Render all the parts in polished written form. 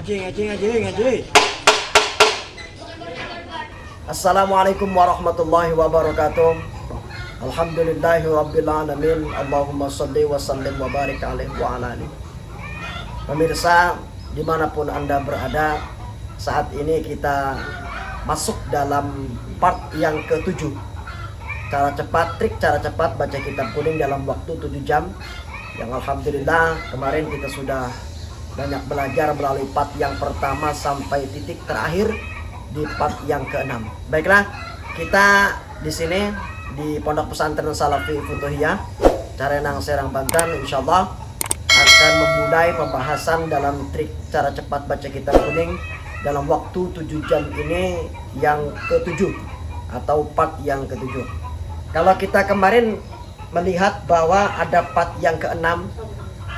Ngaji. Assalamualaikum warahmatullahi wabarakatuh. Alhamdulillahi rabbil alamin. Allahumma salli wa sallim wa barik alaihi wa ala alihi. Pemirsa dimanapun Anda berada, saat ini kita masuk dalam part yang ke-7. Trik cara cepat baca kitab kuning dalam waktu 7 jam. Yang alhamdulillah kemarin kita sudah banyak belajar melalui part yang pertama sampai titik terakhir di part yang ke-6. Baiklah, kita di sini di Pondok Pesantren Salafi Futuhiyah, Carenang, Serang, Banten, insyaallah akan memulai pembahasan dalam trik cara cepat baca kitab kuning dalam waktu 7 jam ini yang ke-7 atau part yang ke-7. Kalau kita kemarin melihat bahwa ada part yang ke-6,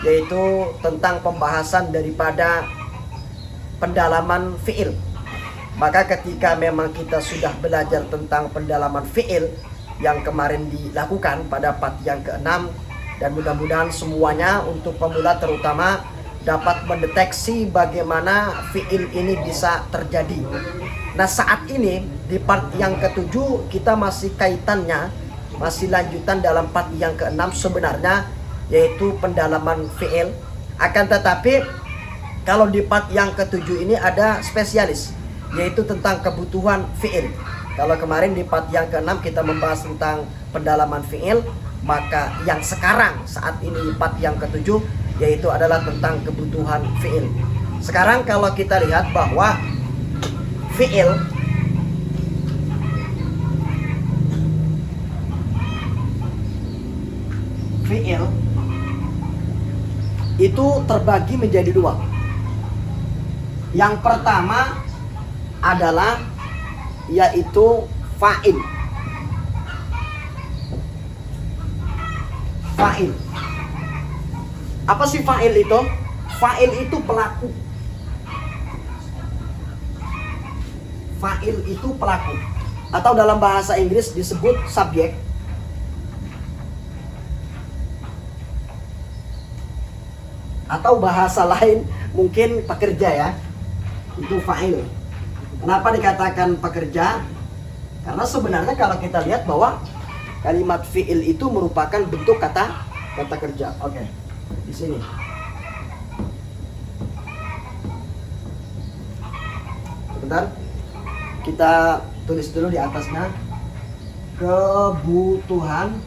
yaitu tentang pembahasan daripada pendalaman fi'il. Maka ketika memang kita sudah belajar tentang pendalaman fi'il yang kemarin dilakukan pada part yang ke-6, dan mudah-mudahan semuanya untuk pemula terutama dapat mendeteksi bagaimana fi'il ini bisa terjadi. Nah, saat ini di part yang ke-7 kita masih kaitannya, masih lanjutan dalam part yang ke-6 sebenarnya, yaitu pendalaman fi'il. Akan tetapi kalau di part yang ke-7 ini ada spesialis, yaitu tentang kebutuhan fi'il. Kalau kemarin di part yang ke-6 kita membahas tentang pendalaman fi'il, maka yang sekarang saat ini part yang ke-7 yaitu adalah tentang kebutuhan fi'il. Sekarang kalau kita lihat bahwa fi'il itu terbagi menjadi dua. Yang pertama adalah yaitu fa'il. Apa sih fa'il itu? Fa'il itu pelaku. Fa'il itu pelaku. Atau dalam bahasa Inggris disebut subjek. Atau bahasa lain mungkin pekerja ya. Itu fa'il. Kenapa dikatakan pekerja? Karena sebenarnya kalau kita lihat bahwa kalimat fi'il itu merupakan bentuk kata kerja. Oke. Di sini. Sebentar. Kita tulis dulu di atasnya. Kebutuhan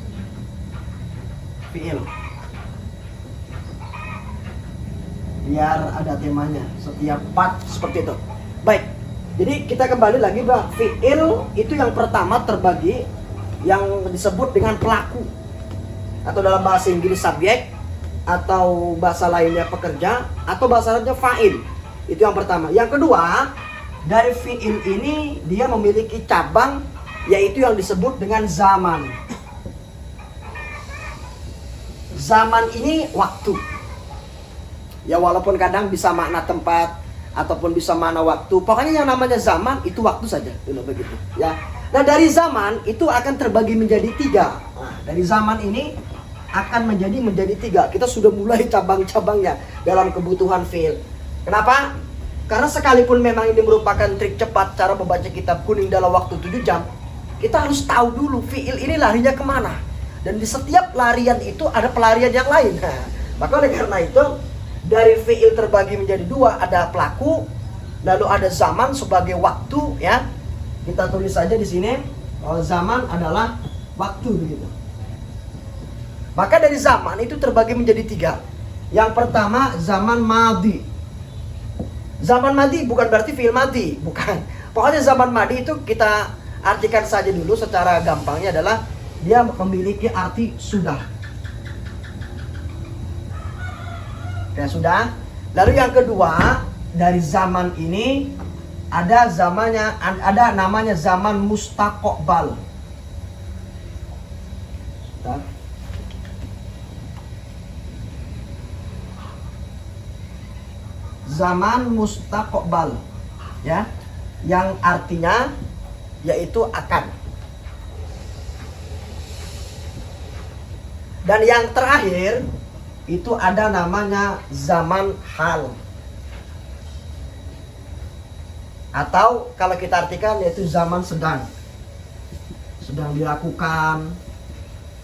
fi'il. Biar ada temanya setiap part seperti itu. Baik, jadi kita kembali lagi bahwa fi'il itu yang pertama terbagi yang disebut dengan pelaku, atau dalam bahasa Inggris subjek, atau bahasa lainnya pekerja, atau bahasa lainnya fa'il. Itu yang pertama. Yang kedua, dari fi'il ini dia memiliki cabang, yaitu yang disebut dengan zaman. Zaman ini waktu. Ya, walaupun kadang bisa makna tempat ataupun bisa makna waktu. Pokoknya yang namanya zaman itu waktu saja, dulu begitu. Ya. Nah, dari zaman itu akan terbagi menjadi 3. Nah, dari zaman ini akan menjadi 3. Kita sudah mulai cabang-cabangnya dalam kebutuhan fi'il. Kenapa? Karena sekalipun memang ini merupakan trik cepat cara membaca kitab kuning dalam waktu 7 jam, kita harus tahu dulu fi'il ini larinya kemana. Dan di setiap larian itu ada pelarian yang lain. Nah, maka oleh karena itu dari fi'il terbagi menjadi 2, ada pelaku, lalu ada zaman sebagai waktu ya. Kita tulis saja di sini, zaman adalah waktu begitu. Maka dari zaman itu terbagi menjadi 3. Yang pertama zaman madi. Zaman madi bukan berarti fi'il madi, bukan. Pokoknya zaman madi itu kita artikan saja dulu secara gampangnya adalah dia memiliki arti sudah. Ya sudah. Lalu yang kedua, dari zaman ini ada namanya zaman mustaqbal. Zaman mustaqbal, ya, yang artinya yaitu akan. Dan yang terakhir itu ada namanya zaman hal. Atau kalau kita artikan yaitu zaman sedang dilakukan,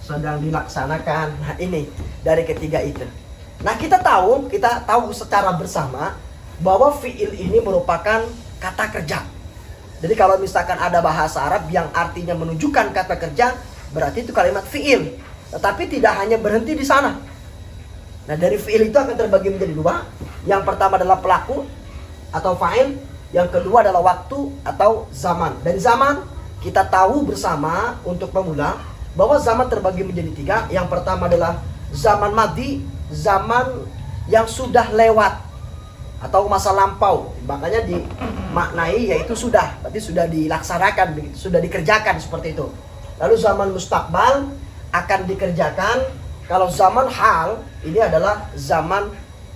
sedang dilaksanakan. Nah, ini dari ketiga itu. Nah, kita tahu secara bersama bahwa fi'il ini merupakan kata kerja. Jadi kalau misalkan ada bahasa Arab yang artinya menunjukkan kata kerja, berarti itu kalimat fi'il. Tetapi tidak hanya berhenti di sana. Nah, dari fi'il itu akan terbagi menjadi dua. Yang pertama adalah pelaku atau fa'il, yang kedua adalah waktu atau zaman. Dari zaman kita tahu bersama untuk pemula bahwa zaman terbagi menjadi tiga. Yang pertama adalah zaman madi, zaman yang sudah lewat atau masa lampau. Makanya dimaknai yaitu sudah, berarti sudah dilaksanakan, sudah dikerjakan seperti itu. Lalu zaman mustakbal akan dikerjakan. Kalau zaman hal ini adalah zaman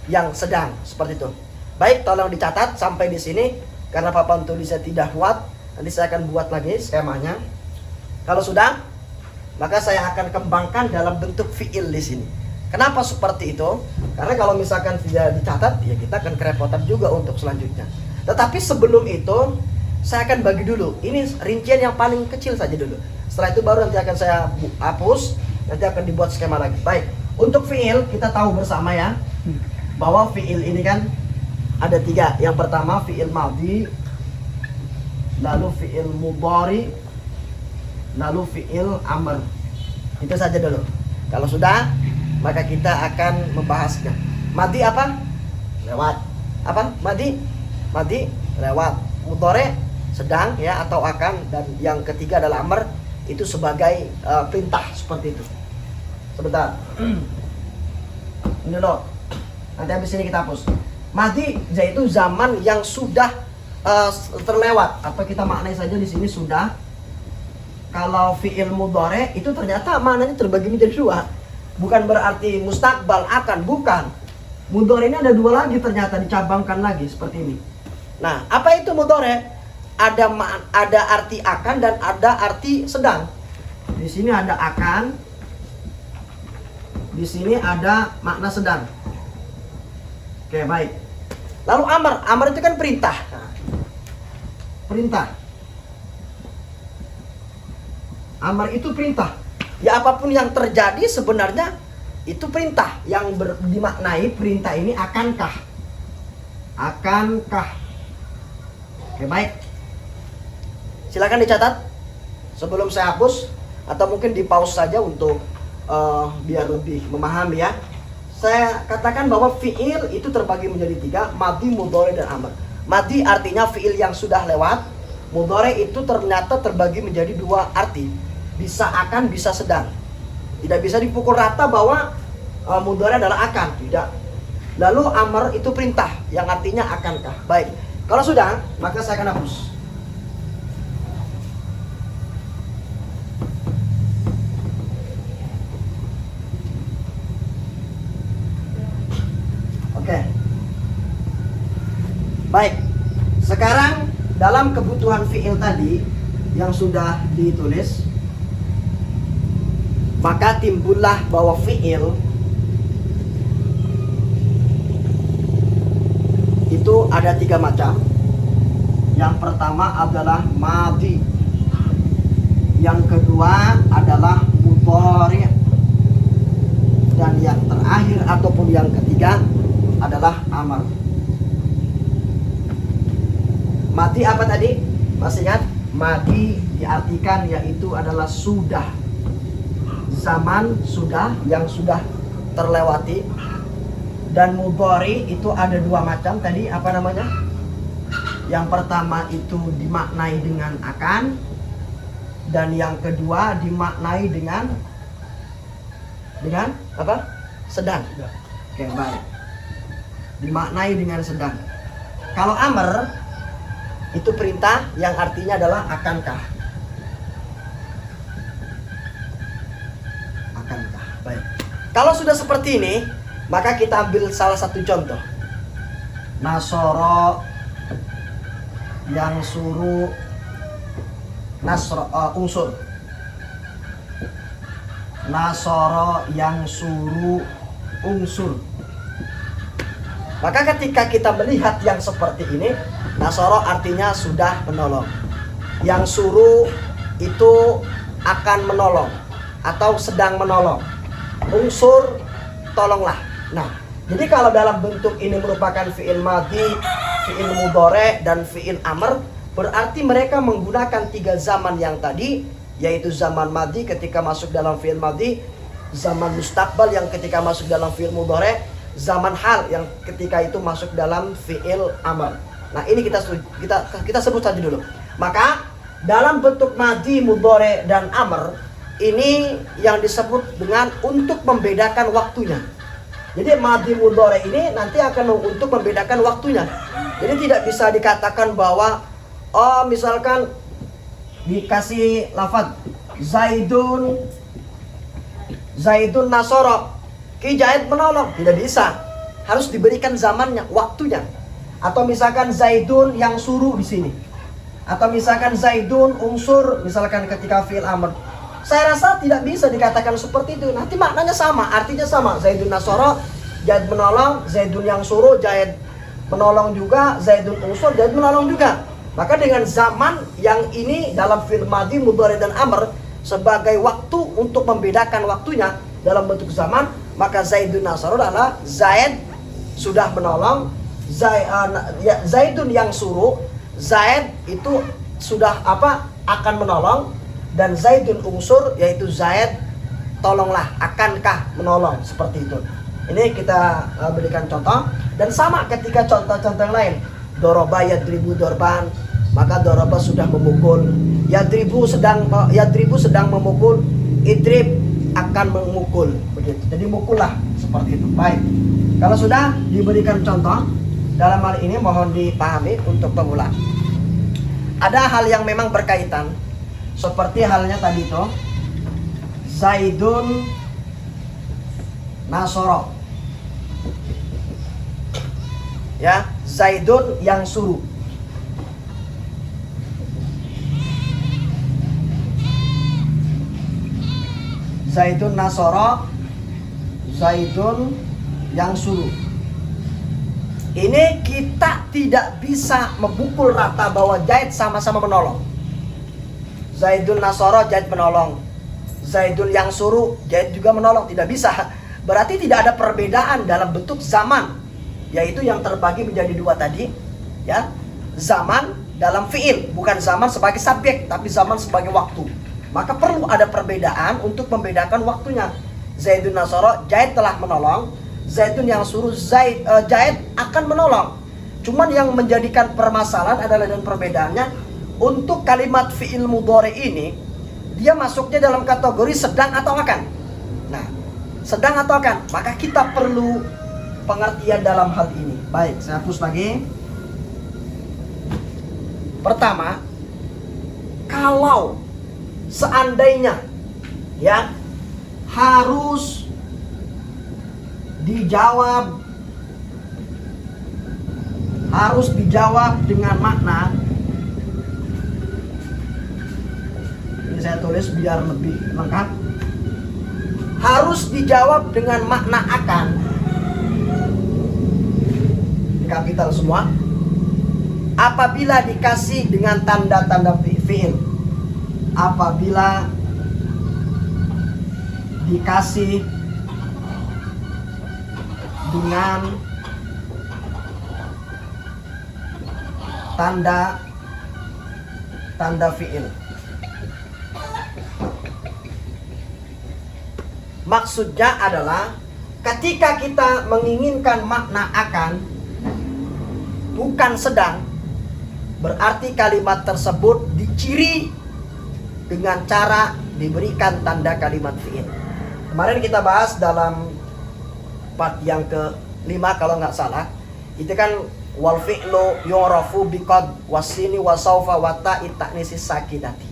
yang sedang, seperti itu. Baik, tolong dicatat sampai di sini karena papan tulisnya tidak muat. Nanti saya akan buat lagi skemanya. Kalau sudah, maka saya akan kembangkan dalam bentuk fiil di sini. Kenapa seperti itu? Karena kalau misalkan tidak dicatat, ya kita akan kerepotan juga untuk selanjutnya. Tetapi sebelum itu, saya akan bagi dulu. Ini rincian yang paling kecil saja dulu. Setelah itu baru nanti akan saya hapus. Nanti akan dibuat skema lagi. Baik, untuk fiil kita tahu bersama ya, bahwa fiil ini kan ada tiga. Yang pertama fiil madhi, lalu fiil mudhari, lalu fiil amr. Itu saja dulu. Kalau sudah, maka kita akan membahasnya. Madhi apa? Lewat. Apa? Madhi lewat. Mudhari sedang ya atau akan, dan yang ketiga adalah amr, itu sebagai perintah seperti itu. Sebentar. Ini loh. Nanti habis ini kita hapus. Madhi yaitu zaman yang sudah terlewat, atau kita maknai saja di sini sudah. Kalau fi'il mudhari itu ternyata maknanya terbagi menjadi dua. Bukan berarti mustakbal akan, bukan. Mudhari ini ada dua lagi, ternyata dicabangkan lagi seperti ini. Nah, apa itu mudhari? Ada arti akan dan ada arti sedang. Di sini ada akan, di sini ada makna sedang. Oke, baik. Lalu amar itu kan perintah. Nah, perintah. Amar itu perintah. Ya, apapun yang terjadi sebenarnya itu perintah. Yang dimaknai perintah ini akankah. Oke, baik. Silakan dicatat sebelum saya hapus, atau mungkin di pause saja untuk biar lebih memahami ya. Saya katakan bahwa fi'il itu terbagi menjadi tiga, madhi, mudhari, dan amr. Madhi artinya fi'il yang sudah lewat. Mudhari itu ternyata terbagi menjadi dua arti, bisa akan, bisa sedang. Tidak bisa dipukul rata bahwa mudhari adalah akan, tidak. Lalu amr itu perintah yang artinya akankah. Baik, kalau sudah maka saya akan hapus. Oke. Baik. Sekarang dalam kebutuhan fi'il tadi yang sudah ditulis, maka timbullah bahwa fi'il itu ada tiga macam. Yang pertama adalah madhi, yang kedua adalah mudhari, dan yang terakhir ataupun yang ketiga adalah amar. Madhi apa tadi? Masih ingat? Madhi diartikan yaitu adalah sudah, zaman sudah, yang sudah terlewati. Dan mudhari itu ada dua macam tadi, apa namanya? Yang pertama itu dimaknai dengan akan, dan yang kedua dimaknai dengan apa? Sedang. Oke, baik. Dimaknai dengan sedang. Kalau amr itu perintah yang artinya adalah akankah. Akankah. Baik. Kalau sudah seperti ini, maka kita ambil salah satu contoh. Nasoro yang suruh unsur. Nasoro yang suruh unsur. Maka ketika kita melihat yang seperti ini, nasoro artinya sudah menolong. Yang suruh itu akan menolong atau sedang menolong. Unsur tolonglah. Nah, jadi kalau dalam bentuk ini merupakan fi'il madhi, fi'il mudhari, dan fi'il amr, berarti mereka menggunakan 3 zaman yang tadi, yaitu zaman madhi ketika masuk dalam fi'il madhi, zaman mustaqbal yang ketika masuk dalam fi'il mudhari, zaman hal yang ketika itu masuk dalam fi'il amr. Nah, ini kita sebut saja dulu. Maka dalam bentuk madhi, mudhari, dan amr, ini yang disebut dengan untuk membedakan waktunya. Jadi madhi mudhari ini nanti akan untuk membedakan waktunya. Jadi tidak bisa dikatakan bahwa misalkan dikasih lafaz Zaidun nasoro, Ki Zaid menolong, tidak bisa. Harus diberikan zamannya, waktunya. Atau misalkan Zaidun yang suruh di sini. Atau misalkan Zaidun unsur, misalkan ketika fi'il amr. Saya rasa tidak bisa dikatakan seperti itu. Nanti maknanya sama, artinya sama. Zaidun nasoro, Zaid menolong, Zaidun yang suruh, Zaid menolong juga, Zaidun unsur, Zaid menolong juga. Maka dengan zaman yang ini dalam fi'il madhi, mudhari, dan amr sebagai waktu untuk membedakan waktunya dalam bentuk zaman, maka Zaidun nasoro adalah Zaid sudah menolong, Zaidun yang suruh, Zaid itu sudah akan menolong, dan Zaidun unsur yaitu Zaid tolonglah, akankah menolong, seperti itu. Ini kita berikan contoh. Dan sama ketika contoh-contoh yang lain, doroba yadribu dorban, maka doroba sudah memukul, yadribu sedang memukul, idrib akan memukul, begitu. Jadi mukullah, seperti itu. Baik, kalau sudah diberikan contoh dalam hal ini mohon dipahami untuk pemula. Ada hal yang memang berkaitan, seperti halnya tadi itu Zaidun nasoro, ya, Zaidun yang suruh. Zaidun nasoro, Zaidun yang suruh. Ini kita tidak bisa memukul rata bahwa Zaid sama-sama menolong. Zaidun nasoro, Zaid menolong. Zaidun yang suruh, Zaid juga menolong. Tidak bisa. Berarti tidak ada perbedaan dalam bentuk zaman, yaitu yang terbagi menjadi 2 tadi, ya. Zaman dalam fi'il, bukan zaman sebagai subjek, tapi zaman sebagai waktu. Maka perlu ada perbedaan untuk membedakan waktunya. Zaidun nasoro, Zaid telah menolong. Zaidun yang suruh, Zaid akan menolong. Cuman yang menjadikan permasalahan adalah dan perbedaannya, untuk kalimat fi'il mudhari ini dia masuknya dalam kategori sedang atau akan. Nah, sedang atau akan, maka kita perlu pengertian dalam hal ini. Baik, saya hapus lagi. Pertama, kalau seandainya ya harus dijawab dengan makna, ini saya tulis biar lebih lengkap, harus dijawab dengan makna akan, di kapital semua, apabila dikasih dengan tanda-tanda fi'il. Apabila dikasih dengan tanda fi'il. Maksudnya adalah ketika kita menginginkan makna akan, bukan sedang, berarti kalimat tersebut diciri dengan cara diberikan tanda kalimat fi'il. Kemarin kita bahas dalam part yang ke-5 kalau nggak salah, itu kan wal fi'lu yu'rafu biqad wasini wasaufa wa ta'i ta'nisi sakinati.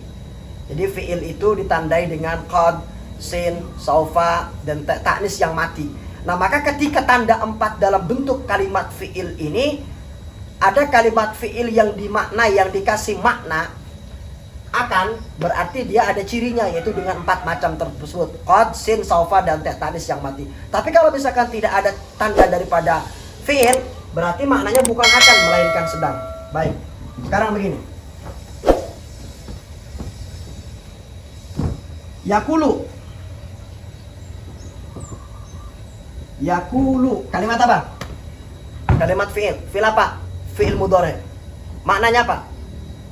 Jadi fi'il itu ditandai dengan qad, sin, saufa, dan ta'nis yang mati. Nah, maka ketika tanda 4 dalam bentuk kalimat fi'il ini, ada kalimat fi'il yang dimaknai, yang dikasih makna akan, berarti dia ada cirinya, yaitu dengan 4 macam tersebut: qad, sin, saufa, dan ta'nis yang mati. Tapi kalau misalkan tidak ada tanda daripada fi'il, Berarti maknanya bukan akan, melainkan sedang. Baik, sekarang begini. Yakulu. Yakulu. Kalimat apa? Kalimat fi'il. Fi'il apa? Fi'il mudhari. Maknanya apa?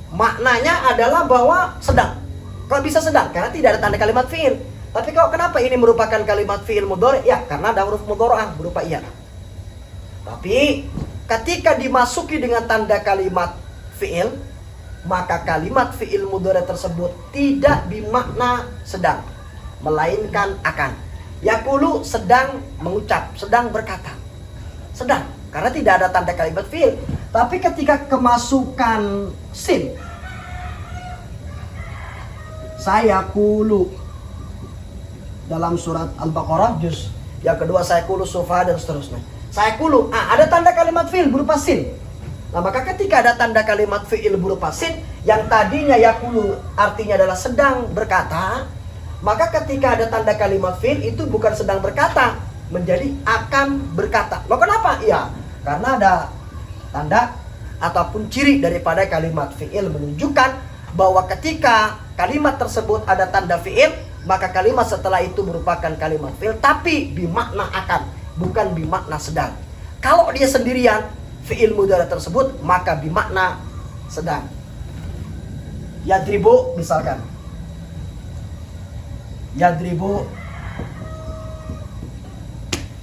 Maknanya adalah bahwa sedang. Kalau bisa sedang, karena tidak ada tanda kalimat fi'il. Tapi kalau kenapa ini merupakan kalimat fi'il mudhari? Ya, karena ada huruf mudhari'ah berupa iya. Tapi ketika dimasuki dengan tanda kalimat fi'il, maka kalimat fi'il mudhari tersebut tidak bermakna sedang, melainkan akan. Yaqulu sedang mengucap, sedang berkata. Sedang, karena tidak ada tanda kalimat fi'il. Tapi ketika kemasukan sin, saya kulu dalam surat Al-Baqarah juz yang kedua, saya kulu sofa dan seterusnya. Saya kulu, ada tanda kalimat fi'il berupa sin. Nah, maka ketika ada tanda kalimat fi'il berupa sin, yang tadinya yakulu artinya adalah sedang berkata, maka ketika ada tanda kalimat fi'il itu bukan sedang berkata, menjadi akan berkata. Loh kenapa? Ya, karena ada tanda ataupun ciri daripada kalimat fi'il menunjukkan bahwa ketika kalimat tersebut ada tanda fi'il, maka kalimat setelah itu merupakan kalimat fi'il tapi bermakna akan, bukan bermakna sedang. Kalau dia sendirian, fi'il mudhari tersebut maka bermakna sedang. Yadribu misalkan. Yadribu,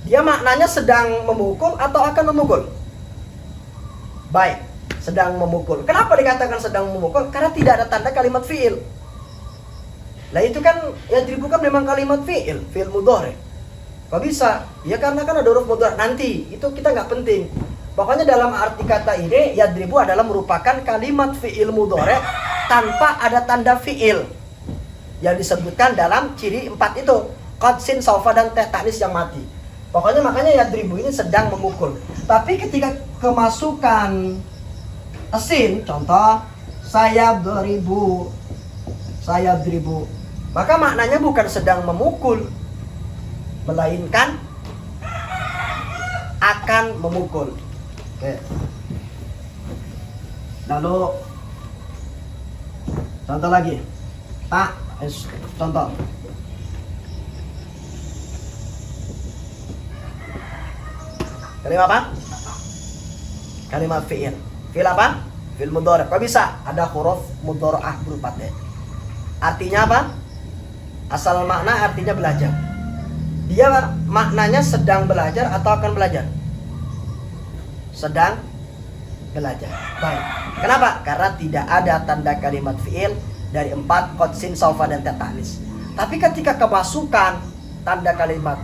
dia maknanya sedang memukul atau akan memukul? Baik, sedang memukul. Kenapa dikatakan sedang memukul? Karena tidak ada tanda kalimat fi'il. Lah itu kan yadribu kan memang kalimat fi'il, fi'il mudhari. Kok bisa? Ya karena kan ada huruf mudhari. Nanti itu kita nggak penting. Pokoknya dalam arti kata ini, yadribu adalah merupakan kalimat fi'il mudhari tanpa ada tanda fi'il yang disebutkan dalam ciri 4 itu, qad, sin, saufa, dan teh ta'nis yang mati. Pokoknya makanya yadribu ini sedang memukul. Tapi ketika kemasukan sin, contoh saya deribu, maka maknanya bukan sedang memukul, melainkan akan memukul. Oke. Lalu contoh lagi. Contoh. Kalimat apa? Kalimat fi'il. Fi'il apa? Fi'il mudhari. Kok bisa? Ada huruf mudhari'ah berupa t. Artinya apa? Asal makna artinya belajar. Dia maknanya sedang belajar atau akan belajar? Sedang belajar. Baik. Kenapa? Karena tidak ada tanda kalimat fi'il dari 4, qad, sin, saufa, dan ta ta'nis. Tapi ketika kemasukan tanda kalimat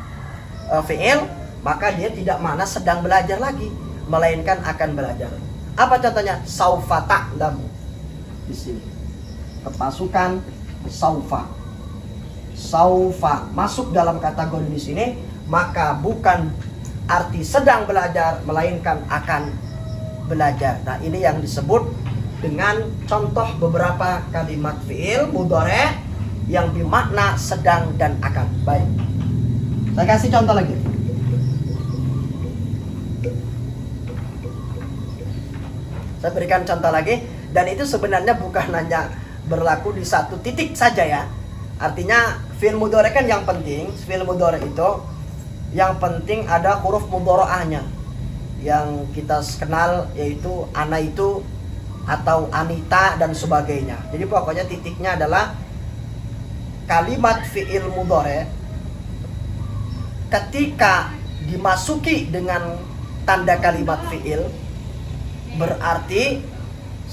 fi'il, maka dia tidak makna sedang belajar lagi, melainkan akan belajar. Apa contohnya? Saufa ta'lamu. Di sini. Kemasukan saufa. Saufa masuk dalam kategori di sini, maka bukan arti sedang belajar, melainkan akan belajar. Nah, ini yang disebut dengan contoh beberapa kalimat fi'il mudhari yang bermakna sedang dan akan. Baik. Saya kasih contoh lagi. Saya berikan contoh lagi, dan itu sebenarnya bukan hanya berlaku di satu titik saja ya. Artinya fi'il mudhari kan yang penting, fi'il mudhari itu yang penting ada huruf mudhari'ahnya. Yang kita kenal yaitu ana itu atau anita dan sebagainya. Jadi pokoknya titiknya adalah kalimat fi'il mudhari ketika dimasuki dengan tanda kalimat fi'il berarti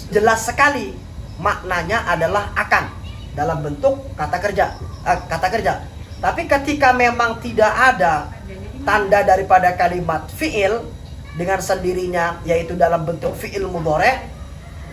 jelas sekali maknanya adalah akan dalam bentuk kata kerja. Tapi ketika memang tidak ada tanda daripada kalimat fi'il dengan sendirinya, yaitu dalam bentuk fi'il mudhari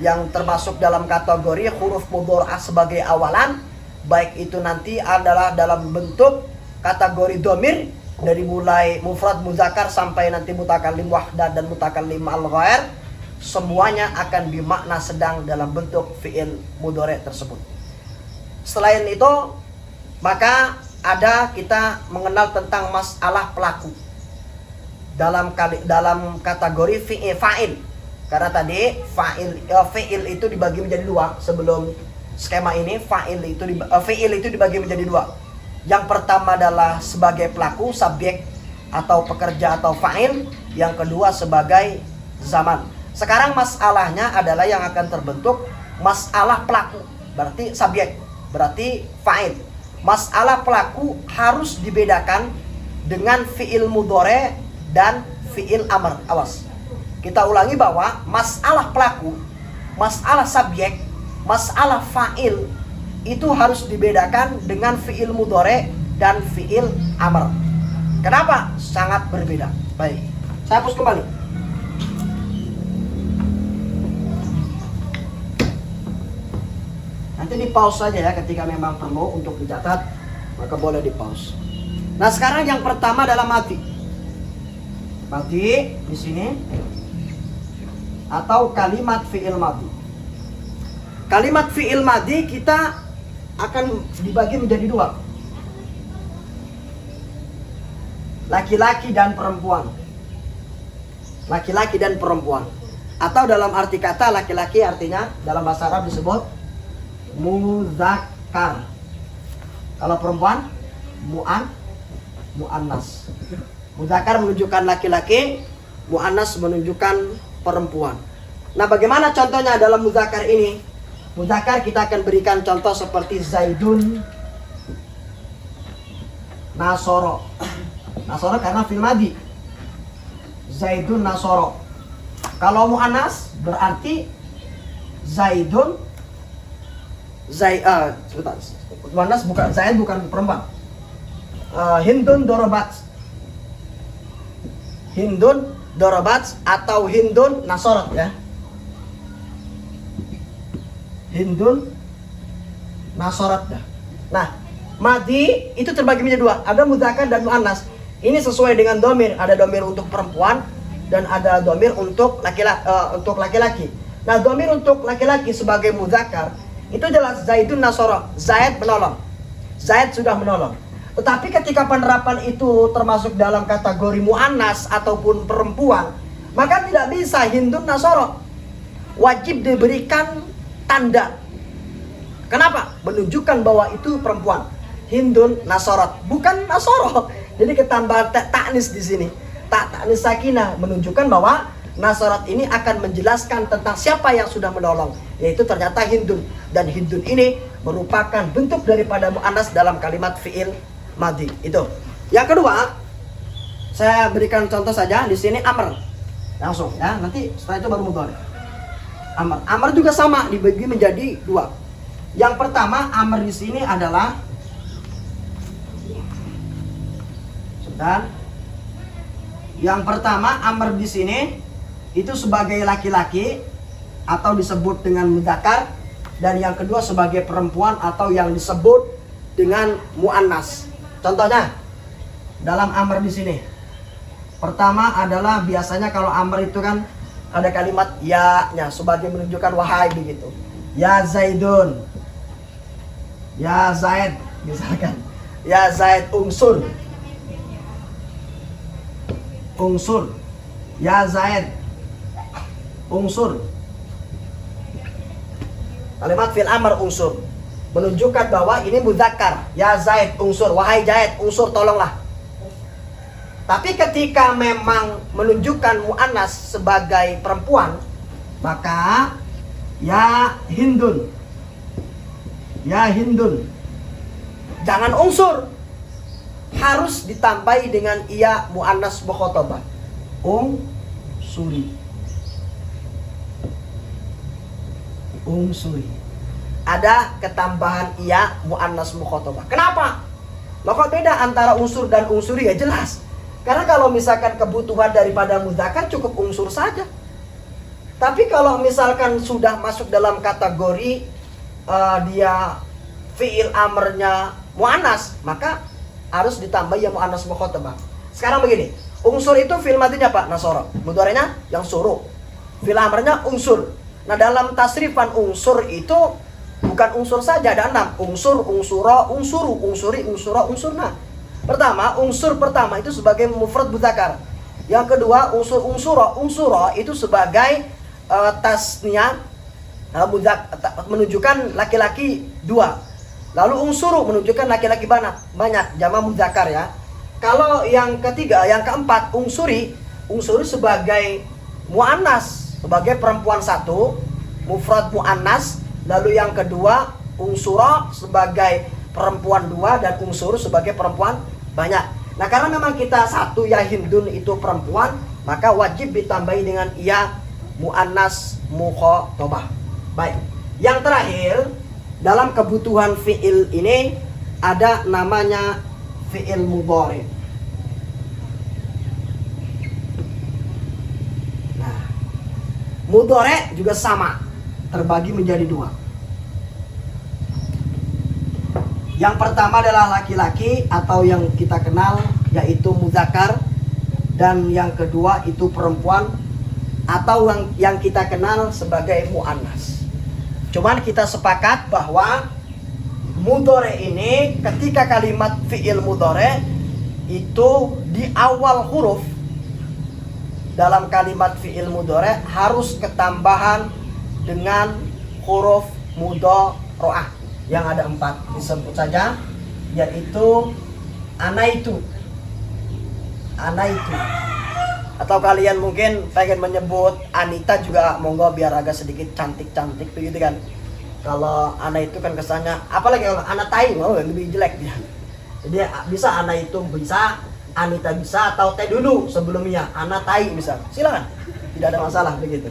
yang termasuk dalam kategori huruf mudhari'ah sebagai awalan, baik itu nanti adalah dalam bentuk kategori dhamir dari mulai mufrad muzakkar sampai nanti mutakallim wahdah dan mutakallim al-ghair, semuanya akan bermakna sedang dalam bentuk fi'il mudhari tersebut. Selain itu, maka kita mengenal tentang masalah pelaku. dalam kategori fa'il. Karena tadi fi'il itu dibagi menjadi dua. Sebelum skema ini fi'il itu dibagi menjadi dua. Yang pertama adalah sebagai pelaku, subjek atau pekerja atau fa'il. Yang kedua sebagai zaman. Sekarang masalahnya adalah yang akan terbentuk masalah pelaku, berarti subjek, berarti fa'il. Masalah pelaku harus dibedakan dengan fi'il mudhari dan fi'il amr. Awas. Kita ulangi bahwa masalah pelaku, masalah subjek, masalah fa'il itu harus dibedakan dengan fi'il mudhari dan fi'il amr. Kenapa? Sangat berbeda. Baik, saya hapus kembali. Nanti di pause saja ya, ketika memang perlu untuk dicatat, maka boleh di pause. Nah, sekarang yang pertama adalah mati. Mati di sini atau kalimat fi'il madi. Kalimat fi'il madi kita akan dibagi menjadi dua. Laki-laki dan perempuan. Laki-laki dan perempuan. Atau dalam arti kata laki-laki artinya dalam bahasa Arab disebut muzakkar. Kalau perempuan muannas. Muzakkar menunjukkan laki-laki, muannas menunjukkan perempuan. Nah, bagaimana contohnya dalam muzakkar ini? Muzakkar kita akan berikan contoh seperti Zaidun Nasoro. Nasoro karena fil madi. Zaidun Nasoro. Kalau muannas berarti Zaidun sebentar. Muannas bukan Zaid, bukan perempuan. Hindun dorobat. Hindun dorobat atau Hindun nasorot ya. Hindun nasorot dah. Nah, madi itu terbagi menjadi dua. Ada mudzakkar dan muannas. Ini sesuai dengan domir. Ada domir untuk perempuan dan ada domir untuk laki-laki. Nah, domir untuk laki-laki sebagai mudzakkar itu jelas Zaidun nasoro. Zaid menolong. Zaid sudah menolong. Tetapi ketika penerapan itu termasuk dalam kategori muannas ataupun perempuan, maka tidak bisa Hindun Nasoro. Wajib diberikan tanda. Kenapa? Menunjukkan bahwa itu perempuan. Hindun Nasorot, bukan Nasoro. Jadi ketambahan ta'nis di sini. Ta'nis sakinah menunjukkan bahwa Nasorot ini akan menjelaskan tentang siapa yang sudah menolong, yaitu ternyata Hindun. Dan Hindun ini merupakan bentuk daripada muannas dalam kalimat fi'il madi. Itu. Yang kedua, saya berikan contoh saja di sini amr. Langsung ya, nanti setelah itu baru mudhari. Amr. Amr juga sama dibagi menjadi dua. Yang pertama, amr di sini adalah yang pertama amr di sini itu sebagai laki-laki atau disebut dengan mudzakkar, dan yang kedua sebagai perempuan atau yang disebut dengan muannas. Contohnya dalam amr di sini. Pertama adalah biasanya kalau amr itu kan ada kalimat ya-nya sebagai menunjukkan wahai begitu. Ya Zaidun. Ya Zaid misalkan. Ya Zaid unsur. Unsur. Ya Zaid unsur. Kalimat fil amr unsur menunjukkan bahwa ini mudzakkar. Ya Zaid unsur, wahai Zaid unsur, tolonglah. Tapi ketika memang menunjukkan muannas sebagai perempuan, maka ya Hindun. Ya Hindun. Jangan unsur. Harus ditambahi dengan iya muannas mukhatabah. Suri. Suri. Ada ketambahan iya muannas mukhatabah. Kenapa? Maka beda antara unsur dan unsuri ya jelas. Karena kalau misalkan kebutuhan daripada mudzakkar cukup unsur saja. Tapi kalau misalkan sudah masuk dalam kategori dia fi'il amrnya muannas, maka harus ditambah ya muannas mukhatabah. Sekarang begini, unsur itu fi'il madinya Pak Nasoro, mudhari'nya yang suruh. Fi'il amrnya unsur. Nah, dalam tasrifan unsur itu bukan unsur saja, ada 6. Unsur, unsura, unsuru, unsuri, unsura, unsurna. Pertama, unsur pertama itu sebagai mufrad mudzakkar. Yang kedua unsur unsura itu sebagai tasniah menunjukkan laki-laki 2. Lalu unsuru menunjukkan laki-laki banyak, jama muzakkar ya. Kalau yang ketiga, yang keempat unsuri sebagai muannas, sebagai perempuan 1, mufrad muannas. Lalu yang kedua unsura sebagai perempuan 2 dan unsur sebagai perempuan banyak. Nah, karena memang kita 1 ya hindun itu perempuan, maka wajib ditambahi dengan ya muannas mukhatabah. Baik. Yang terakhir, dalam kebutuhan fiil ini ada namanya fiil mudhari. Nah, mudhari juga sama, terbagi menjadi 2. Yang pertama adalah laki-laki atau yang kita kenal yaitu muzakkar, dan yang kedua itu perempuan atau yang kita kenal sebagai muannas. Cuman kita sepakat bahwa mudhari ini ketika kalimat fi'il mudhari itu di awal huruf dalam kalimat fi'il mudhari harus ketambahan dengan huruf mudhara'ah yang ada 4, disebut saja, yaitu anaitu. Atau kalian mungkin pengen menyebut Anita juga monggo, biar agak sedikit cantik-cantik begitu kan. Kalau Ana itu kan kesannya, apalagi kalau Anatai mau lebih jelek dia. Jadi bisa Ana itu bisa, Anita bisa, atau teh dulu sebelumnya Anatai bisa. Silakan, tidak ada masalah begitu.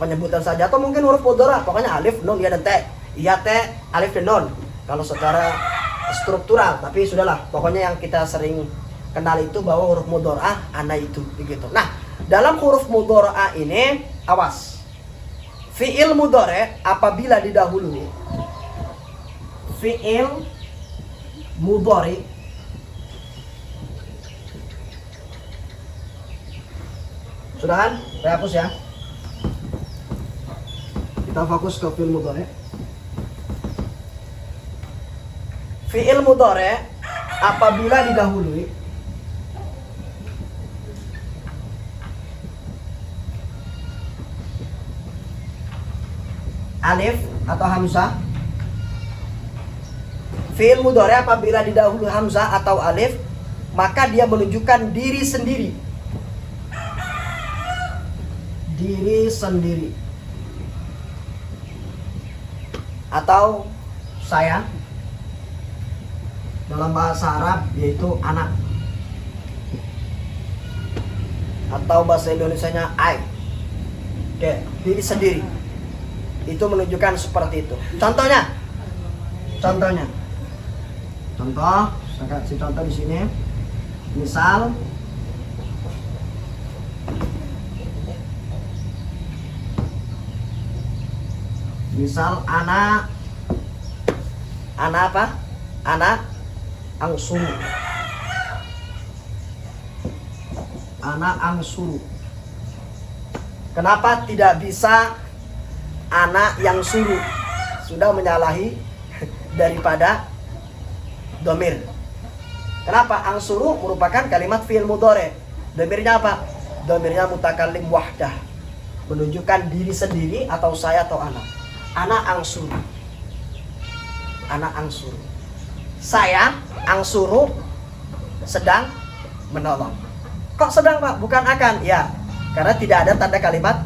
Penyebutan saja, atau mungkin huruf mudhari, pokoknya alif, nun, ya dan teh. Iya teh, alif dan nun. Kalau secara struktural, tapi sudahlah, pokoknya yang kita sering kenal itu bahwa huruf mudhara'ah ana itu begitu. Nah, dalam huruf mudhara'ah ini awas. Fi'il mudhari apabila didahului fi'il mudhari sudah kan? Saya hapus ya. Kita fokus ke fi'il mudhari. Fi'il mudhari apabila didahului alif atau hamzah. Fi'il mudhari apabila didahului hamzah atau alif, maka dia menunjukkan diri sendiri. Diri sendiri. Atau saya, dalam bahasa Arab yaitu anak, atau bahasa Indonesianya I. Oke, diri sendiri. Itu menunjukkan seperti itu. Contohnya, contoh, saya kasih contoh di sini. Misal anak apa? Anak angsuru. Anak angsuru. Kenapa tidak bisa anak yang suruh? Sudah menyalahi daripada domir. Kenapa? Angsuru merupakan kalimat fi'il mudhari. Domirnya apa? Domirnya mutakallim wahdah, menunjukkan diri sendiri atau saya atau anak. Anak angsuru. Anak angsuru. Saya angsuru sedang menolong. Kok sedang, Pak? Bukan akan? Ya, karena tidak ada tanda kalimat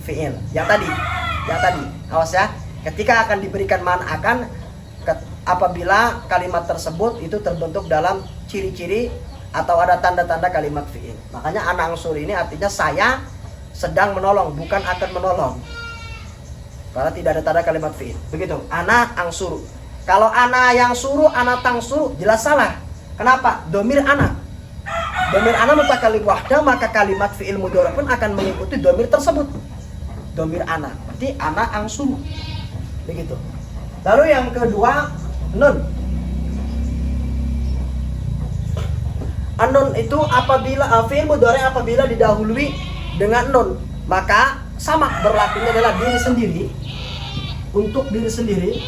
fi'il. Yang tadi, awas ya. Ketika akan diberikan man akan, apabila kalimat tersebut itu terbentuk dalam ciri-ciri atau ada tanda-tanda kalimat fi'il. Makanya anak angsuru ini artinya saya sedang menolong, bukan akan menolong. Karena tidak ada tanda kalimat fi'il. Begitu, anak angsuru. Kalau anak yang suruh, anak tang suruh, jelas salah. Kenapa? Domir anak. Domir anak mutakallim wahdah, maka kalimat fi'il mudhari pun akan mengikuti domir tersebut. Domir anak, berarti anak angsuru. Begitu. Lalu yang kedua, nun. An-nun itu apabila fi'il mudhari apabila didahului dengan nun, maka sama berlakunya adalah diri sendiri. Untuk diri sendiri,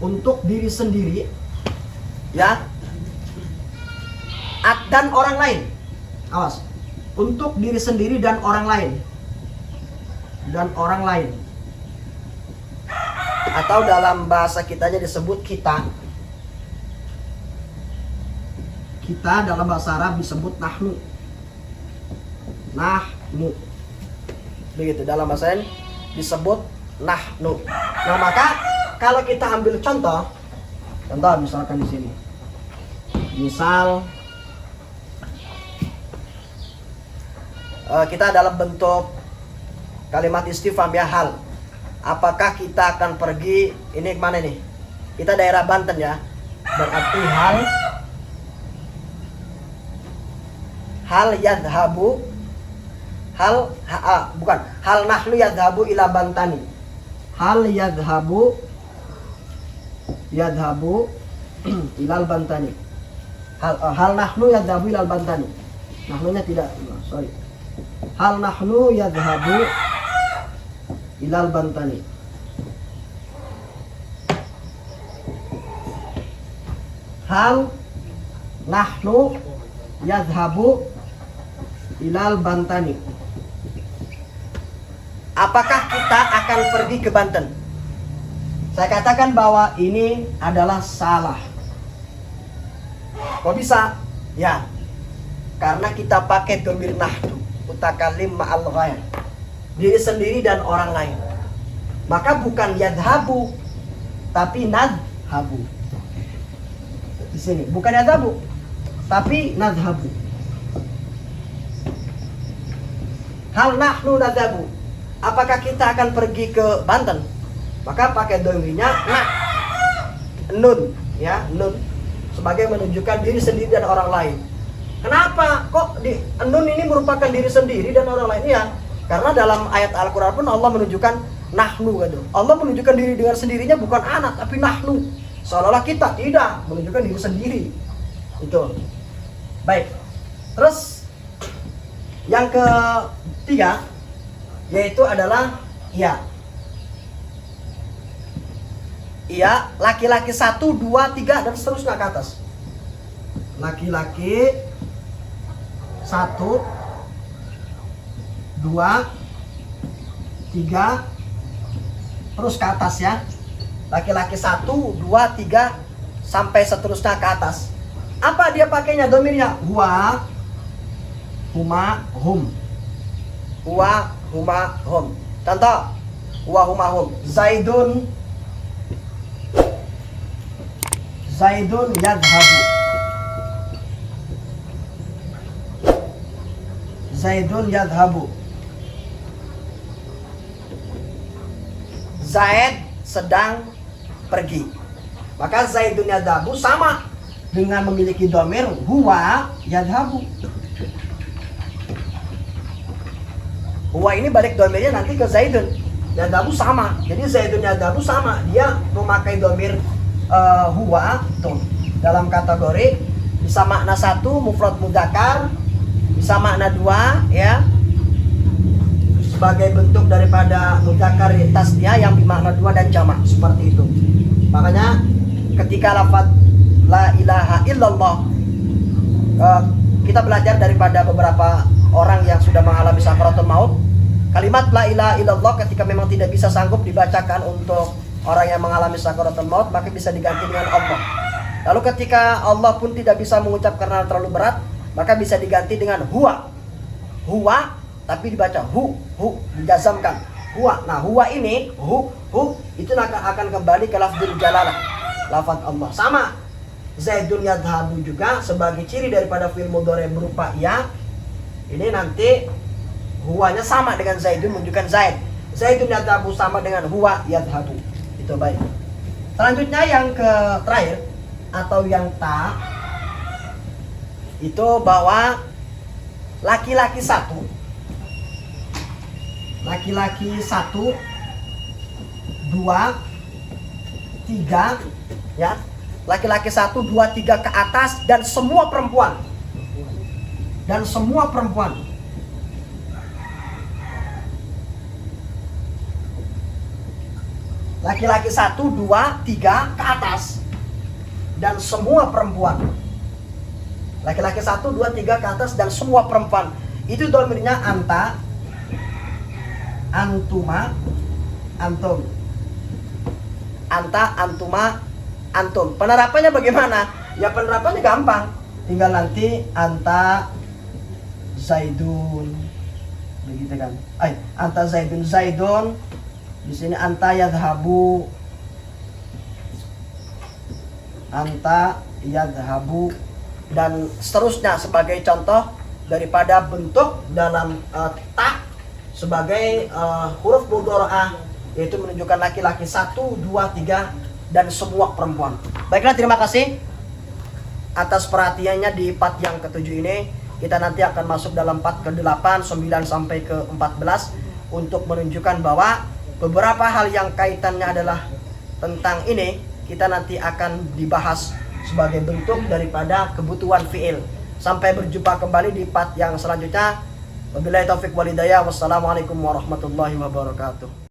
untuk diri sendiri, ya. dan orang lain. Awas. Untuk diri sendiri dan orang lain. Dan orang lain. Atau dalam bahasa kitanya disebut kita. Kita dalam bahasa Arab disebut nahnu. Nahnu. Begitu, dalam bahasa ini disebut nahnu. Nah, maka kalau kita ambil contoh misalkan di sini. Misal kita dalam bentuk kalimat istifham ya, hal. Apakah kita akan pergi, ini kemana nih? Kita daerah Banten ya. Berarti hal yadhabu, bukan, hal nahnu yadhabu ila Bantani. Hal yadhabu ilal Bantani. Hal nahnu yadhabu ilal Bantani. Nahnunya tidak, sorry. Hal nahnu yadhabu ilal Bantani. Hal nahnu yadhabu ilal Bantani. Apakah kita akan pergi ke Banten? Saya katakan bahwa ini adalah salah. Kok bisa? Ya, karena kita pakai dhamir nahnu, mutakallim ma'al ghair, diri sendiri dan orang lain. Maka bukan yadhabu, tapi nadhabu. Di sini bukan yadhabu, tapi nadhabu. Hal nahnu nadhabu. Apakah kita akan pergi ke Banten? Maka pakai dhamirnya nun, ya, nun, sebagai menunjukkan diri sendiri dan orang lain. Kenapa kok di nun ini merupakan diri sendiri dan orang lain? Ya, karena dalam ayat Al-Quran pun Allah menunjukkan nahnu gitu. Allah menunjukkan diri dengan sendirinya, bukan anak, tapi nahnu. Seolah-olah kita tidak menunjukkan diri sendiri. Itu. Baik. Terus yang ketiga yaitu adalah iya. Iya, laki-laki 1, 2, 3 dan seterusnya ke atas. Laki-laki 1, 2, 3 terus ke atas ya. Laki-laki 1, 2, 3 sampai seterusnya ke atas. Apa dia pakainya dhamirnya? Huwa, huma, hum. Huwa, huma, hum. Contoh, huwa, huma, hum. Zaidun yadhabu. Zaidun yadhabu. Zaid sedang pergi. Maka Zaidun yadhabu sama dengan memiliki dhamir huwa yadhabu. Huwa ini balik dhamirnya nanti ke Zaidun. Yadhabu sama. Jadi Zaidun yadhabu sama. Dia memakai dhamir huwa tuh dalam kategori bisa makna 1 mufrad mudzakkar, bisa makna 2 ya sebagai bentuk daripada mudzakkar tasniah yang bermakna 2 dan jamak seperti itu. Makanya ketika lafaz la ilaha illallah kita belajar daripada beberapa orang yang sudah mengalami sakaratul maut, kalimat la ilaha illallah ketika memang tidak bisa sanggup dibacakan untuk orang yang mengalami sakaratul maut, maka bisa diganti dengan Allah. Lalu ketika Allah pun tidak bisa mengucap karena terlalu berat, maka bisa diganti dengan huwa. Huwa tapi dibaca hu, dijazamkan. Huwa. Nah, huwa ini hu itu akan kembali ke lafzul jalalah, lafaz Allah. Sama Zaidun yadhabu juga sebagai ciri daripada fi'il mudhari berupa ya. Ini nanti huwanya sama dengan Zaidun menunjukkan Zaid. Zaidun yadhabu sama dengan huwa yadhabu. Itu baik. Selanjutnya yang terakhir atau yang ta itu bahwa laki-laki 1 2 3 ya. Laki-laki 1 2 3 ke atas dan semua perempuan. Laki-laki 1, 2, 3 ke atas dan semua perempuan. Laki-laki 1, 2, 3 ke atas dan semua perempuan. Itu domirnya anta, antuma, antum. Anta, antuma, antum. Penerapannya bagaimana? Ya penerapannya gampang. Tinggal nanti anta zaidun. Begitu kan? Anta zaidun, zaidun. Di sini anta yadhabu. Anta yadhabu dan seterusnya sebagai contoh daripada bentuk dalam ta sebagai huruf mudharaah, yaitu menunjukkan laki-laki 1, 2, 3 dan semua perempuan. Baiklah, terima kasih atas perhatiannya di part yang ke-7 ini. Kita nanti akan masuk dalam part ke-8, 9 sampai ke-14 untuk menunjukkan bahwa beberapa hal yang kaitannya adalah tentang ini kita nanti akan dibahas sebagai bentuk daripada kebutuhan fi'il. Sampai berjumpa kembali di part yang selanjutnya. Wabillahi taufiq wal hidayah. Wassalamualaikum warahmatullahi wabarakatuh.